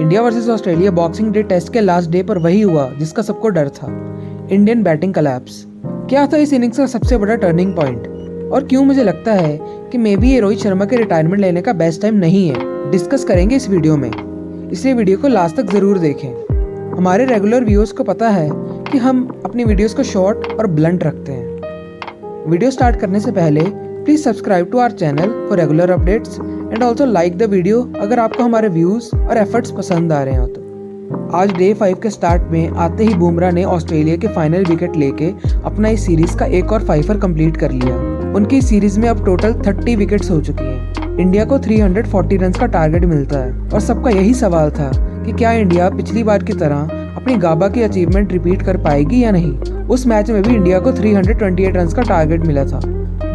India versus Australia Boxing Day test के last day पर वही हुआ जिसका सबको डर था, इंडियन बैटिंग कोलैप्स। क्या था इस इनिंग्स का सबसे बड़ा टर्निंग पॉइंट, और क्यों मुझे लगता है कि मे बी ये रोहित शर्मा के रिटायरमेंट लेने का बेस्ट टाइम नहीं है, डिस्कस करेंगे इस वीडियो में। इसलिए वीडियो को लास्ट तक ज़रूर देखें। हमारे रेगुलर व्यूअर्स को पता है कि हम अपनी वीडियोस को शॉर्ट और ब्लंट रखते हैं। वीडियो स्टार्ट करने से पहले please subscribe to our channel for regular updates and also like the video अगर आपको हमारे व्यूज़ और एफर्ट्स पसंद आ रहे हो तो। आज डे 5 के स्टार्ट में आते ही बुमराह ने ऑस्ट्रेलिया के फाइनल विकेट लेके अपना इस सीरीज का एक और 5 कंप्लीट कर लिया। उनकी इस सीरीज में अब टोटल 30 विकेट्स हो चुकी हैं। इंडिया को 340 रन का टारगेट मिलता है और सबका यही सवाल था कि क्या इंडिया पिछली बार की तरह अपनी गाबा की अचीवमेंट रिपीट कर पाएगी या नहीं। उस मैच में भी इंडिया को 328 रन का टारगेट मिला था,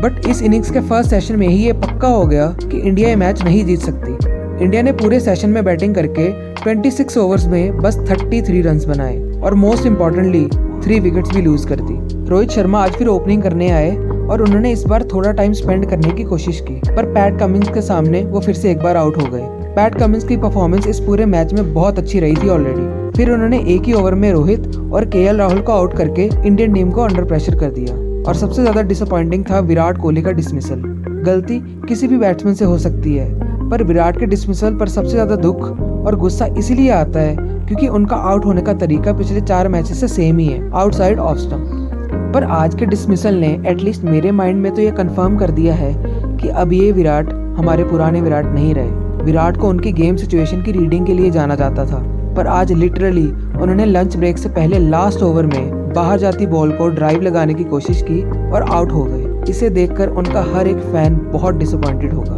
बट इस इनिंग्स के फर्स्ट सेशन में ही ये पक्का हो गया कि इंडिया ये मैच नहीं जीत सकती। इंडिया ने पूरे सेशन में बैटिंग करके 26 ओवर्स में बस 33 रन बनाए और मोस्ट इम्पोर्टेंटली 3 विकेट्स भी लूज कर दी। रोहित शर्मा आज फिर ओपनिंग करने आए और उन्होंने इस बार थोड़ा टाइम स्पेंड करने की कोशिश की, पर पैट कमिंस के सामने वो फिर से एक बार आउट हो गए। पैट कमिंस की परफॉर्मेंस इस पूरे मैच में बहुत अच्छी रही थी ऑलरेडी। फिर उन्होंने एक ही ओवर में रोहित और केएल राहुल को आउट करके इंडियन टीम को अंडर प्रेशर कर दिया। और सबसे ज्यादा डिसअपॉइंटिंग था विराट कोहली का डिसमिसल। गलती किसी भी बैट्समैन से हो सकती है, पर विराट के डिसमिसल पर सबसे ज्यादा दुख और गुस्सा इसीलिए आता है क्योंकि उनका आउट होने का तरीका पिछले 4 मैचेस से सेम ही है, आउटसाइड ऑफ स्टंप। पर आज के डिसमिसल ने एटलीस्ट मेरे माइंड में तो ये कंफर्म कर दिया है कि अब ये विराट हमारे पुराने विराट नहीं रहे। विराट को उनकी गेम सिचुएशन की रीडिंग के लिए जाना जाता था, पर आज लिटरली उन्होंने लंच ब्रेक से पहले लास्ट ओवर में बाहर जाती बॉल को ड्राइव लगाने की कोशिश की और आउट हो गए। इसे देखकर उनका हर एक फैन बहुत डिसअपॉइंटेड होगा।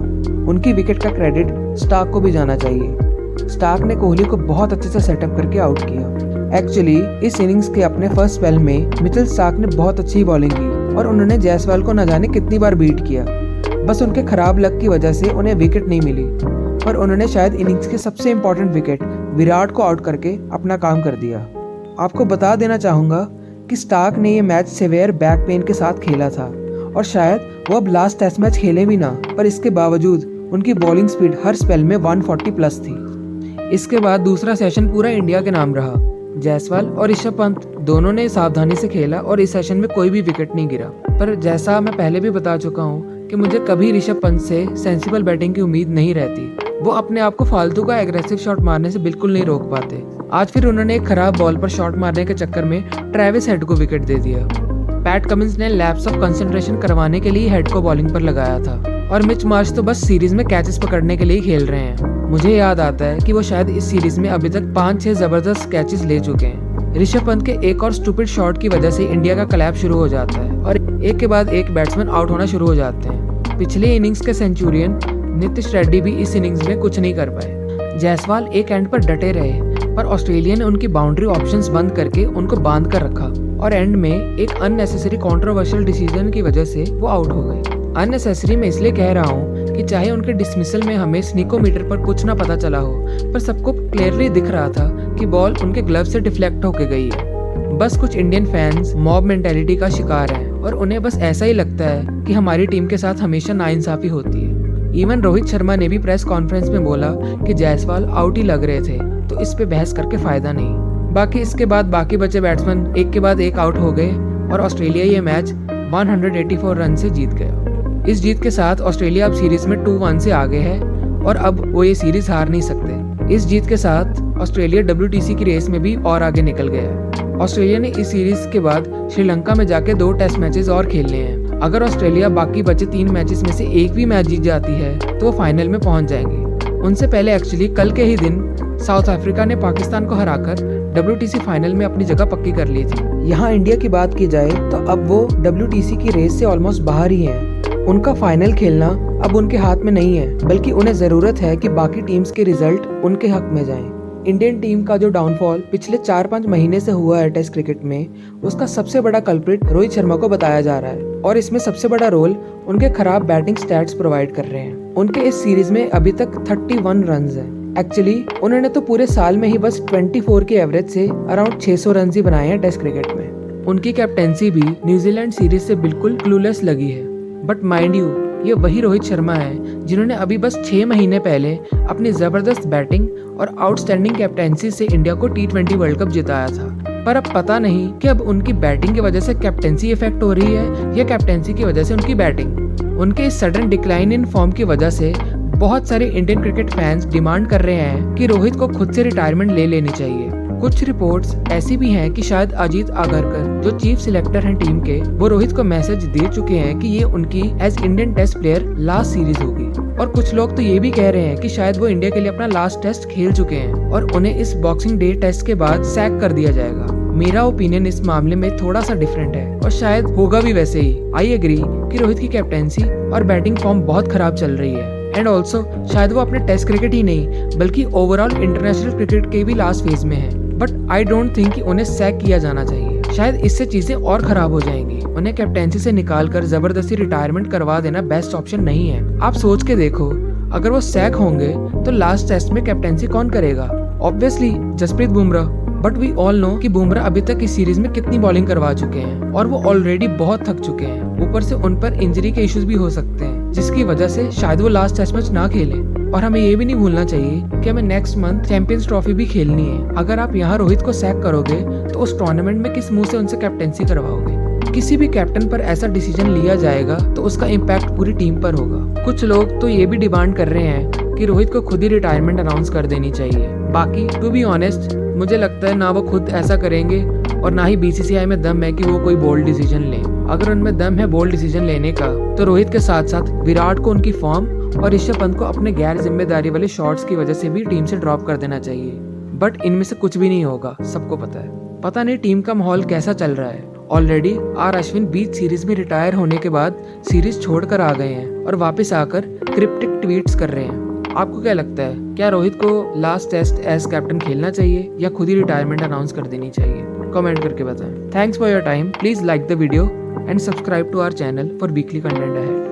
उनकी विकेट का क्रेडिट स्टार्क को भी जाना चाहिए। स्टार्क ने कोहली को बहुत अच्छे से सेटअप करके आउट किया। एक्चुअली इस इनिंग्स के अपने फर्स्ट स्पेल में मिचेल स्टार्क ने बहुत अच्छी बॉलिंग की और उन्होंने जायसवाल को न जाने कितनी बार बीट किया। बस उनके खराब लक की वजह से उन्हें विकेट नहीं मिली, पर उन्होंने शायद इनिंग्स के सबसे इम्पोर्टेंट विकेट विराट को आउट करके अपना काम कर दिया। आपको बता देना चाहूँगा कि स्टार्क ने ये मैच सेवियर बैक पेन के साथ खेला था और शायद वो अब लास्ट टेस्ट मैच खेले भी ना, पर इसके बावजूद उनकी बॉलिंग स्पीड हर स्पेल में 140 प्लस थी। इसके बाद दूसरा सेशन पूरा इंडिया के नाम रहा। जायसवाल और ऋषभ पंत दोनों ने सावधानी से खेला और इस सेशन में कोई भी विकेट नहीं गिरा। पर जैसा मैं पहले भी बता चुका हूँ कि मुझे कभी ऋषभ पंत से सेंसिबल बैटिंग की उम्मीद नहीं रहती। वो अपने आप को फालतू का एग्रेसिव शॉट मारने से बिल्कुल नहीं रोक पाते। आज फिर उन्होंने एक खराब बॉल पर शॉट मारने के चक्कर में ट्रेविस हेड को विकेट दे दिया। पैट कमिंस ने लैप्स ऑफ कंसंट्रेशन करवाने के लिए हेड को बॉलिंग पर लगाया था और मिच मार्श तो बस सीरीज में कैचेस पकड़ने के लिए खेल रहे हैं। मुझे याद आता है कि वो शायद इस सीरीज में अभी तक 5-6 जबरदस्त कैचेस ले चुके हैं। ऋषभ पंत के एक और स्टूपिड शॉट की वजह से इंडिया का कोलैप्स शुरू हो जाता है और एक के बाद एक बैट्समैन आउट होना शुरू हो जाते हैं। पिछले इनिंग्स के सेंचुरियन नीतीश रेड्डी भी इस इनिंग्स में कुछ नहीं कर पाए। जायसवाल एक एंड पर डटे रहे, पर ऑस्ट्रेलिया ने उनकी बाउंड्री ऑप्शंस बंद करके उनको बांध कर रखा और एंड में एक अननेसेसरी कंट्रोवर्शियल डिसीजन की वजह से वो आउट हो गए। अननेसेसरी मैं इसलिए कह रहा हूँ कि चाहे उनके डिसमिसल में हमें स्निकोमीटर पर कुछ ना पता चला हो, पर सबको क्लियरली दिख रहा था कि बॉल उनके ग्लव से डिफ्लेक्ट होके गई है। बस कुछ इंडियन फैंस मॉब मेंटेलिटी का शिकार हैं और उन्हें बस ऐसा ही लगता है कि हमारी टीम के साथ हमेशा नाइंसाफी होती है। इवन रोहित शर्मा ने भी प्रेस कॉन्फ्रेंस में बोला कि जायसवाल आउट ही लग रहे थे, तो इस पे बहस करके फायदा नहीं। बाकी इसके बाद बाकी बचे बैट्समैन एक के बाद एक आउट हो गए और ऑस्ट्रेलिया ये मैच 184 रन से जीत गया। इस जीत के साथ ऑस्ट्रेलिया अब सीरीज में 2-1 से आगे है और अब वो ये सीरीज हार नहीं सकते। इस जीत के साथ ऑस्ट्रेलिया WTC की रेस में भी और आगे निकल गया है। ऑस्ट्रेलिया ने इस सीरीज के बाद श्रीलंका में जाके 2 टेस्ट मैचेस और खेलने हैं। अगर ऑस्ट्रेलिया बाकी बचे 3 मैचेस में से एक भी मैच जीत जाती है तो फाइनल में पहुंच जाएंगे। उनसे पहले एक्चुअली कल के ही दिन साउथ अफ्रीका ने पाकिस्तान को हराकर WTC फाइनल में अपनी जगह पक्की कर ली थी। यहाँ इंडिया की बात की जाए तो अब वो WTC की रेस से ऑलमोस्ट बाहर ही हैं। उनका फाइनल खेलना अब उनके हाथ में नहीं है, बल्कि उन्हें जरूरत है कि बाकी टीम्स के रिजल्ट उनके हक में जाएं। इंडियन टीम का जो डाउनफॉल पिछले 4-5 महीने से हुआ है टेस्ट क्रिकेट में, उसका सबसे बड़ा कल्प्रिट रोहित शर्मा को बताया जा रहा है और इसमें सबसे बड़ा रोल उनके खराब बैटिंग स्टैट्स प्रोवाइड कर रहे हैं। उनके इस सीरीज में अभी तक 31 रन हैं। एक्चुअली उन्होंने तो पूरे साल में ही बस 24 के एवरेज से अराउंड 600 रन ही बनाए हैं टेस्ट क्रिकेट में। उनकी कैप्टेंसी भी न्यूजीलैंड सीरीज से बिल्कुल क्लूलेस लगी है, बट माइंड यू ये वही रोहित शर्मा है जिन्होंने अभी बस 6 महीने पहले अपनी जबरदस्त बैटिंग और आउटस्टैंडिंग कैप्टेंसी से इंडिया को T20 वर्ल्ड कप जिताया था। पर अब पता नहीं कि अब उनकी बैटिंग की वजह से कैप्टेंसी इफेक्ट हो रही है या कैप्टेंसी की वजह से उनकी बैटिंग। उनके इस सडन डिक्लाइन इन फॉर्म की वजह से बहुत सारे इंडियन क्रिकेट फैंस डिमांड कर रहे हैं कि रोहित को खुद से रिटायरमेंट ले लेनी चाहिए। कुछ रिपोर्ट्स ऐसी भी हैं कि शायद अजीत आगरकर जो चीफ सिलेक्टर हैं टीम के, वो रोहित को मैसेज दे चुके हैं कि ये उनकी age Indian test player last series होगी। और कुछ लोग तो ये भी कह रहे हैं कि शायद वो इंडिया के लिए अपना लास्ट टेस्ट खेल चुके हैं और उन्हें इस बॉक्सिंग डे टेस्ट के बाद सैक कर दिया जाएगा। मेरा ओपिनियन इस मामले में थोड़ा सा डिफरेंट है और शायद होगा भी वैसे ही। आई एग्री कि रोहित की कैप्टेंसी और बैटिंग फॉर्म बहुत खराब चल रही है एंड ऑल्सो शायद वो अपने टेस्ट क्रिकेट ही नहीं बल्कि ओवरऑल इंटरनेशनल क्रिकेट के भी लास्ट फेज में है। बट आई डोंट थिंक कि उन्हें सैक किया जाना चाहिए, शायद इससे चीजें और खराब हो जाएंगी। उन्हें कैप्टेंसी से निकालकर जबरदस्ती रिटायरमेंट करवा देना बेस्ट ऑप्शन नहीं है। आप सोच के देखो, अगर वो सैक होंगे तो लास्ट टेस्ट में कैप्टेंसी कौन करेगा? Obviously Jasprit Bumrah. But we all know कि बुमराह अभी तक इस सीरीज में कितनी बॉलिंग करवा चुके हैं और वो ऑलरेडी बहुत थक चुके हैं। ऊपर से उन पर इंजरी के इश्यूज भी हो सकते हैं जिसकी वजह से शायद वो लास्ट टेस्ट मैच ना खेले। और हमें ये भी नहीं भूलना चाहिए कि हमें नेक्स्ट मंथ चैंपियंस ट्रॉफी भी खेलनी है। अगर आप यहाँ रोहित को सैक करोगे तो उस टूर्नामेंट में किस मुंह से उनसे कैप्टेंसी करवाओगे? किसी भी कैप्टन पर ऐसा डिसीजन लिया जाएगा तो उसका इम्पैक्ट पूरी टीम पर होगा। कुछ लोग तो ये भी डिमांड कर रहे हैं कि रोहित को खुद ही रिटायरमेंट अनाउंस कर देनी चाहिए। बाकी टू बी ऑनेस्ट मुझे लगता है ना वो खुद ऐसा करेंगे और ना ही BCCI में दम है कि वो कोई बोल्ड डिसीजन लें। अगर उनमें दम है बोल्ड डिसीजन लेने का तो रोहित के साथ साथ विराट को उनकी फॉर्म और ऋषभ पंत को अपने गैर जिम्मेदारी वाले शॉट्स की वजह से भी टीम से ड्रॉप कर देना चाहिए। बट इनमें से कुछ भी नहीं होगा, सबको पता है। पता नहीं टीम का माहौल कैसा चल रहा है। ऑलरेडी आर अश्विन बीच सीरीज में रिटायर होने के बाद सीरीज छोड़कर आ गए हैं और वापस आकर क्रिप्टिक ट्वीट्स कर रहे हैं। आपको क्या लगता है, क्या रोहित को लास्ट टेस्ट एज कैप्टन खेलना चाहिए या खुद ही रिटायरमेंट अनाउंस कर देनी चाहिए? कमेंट करके बताएं। Thanks for your time. Please like the video and subscribe to our channel for weekly content ahead.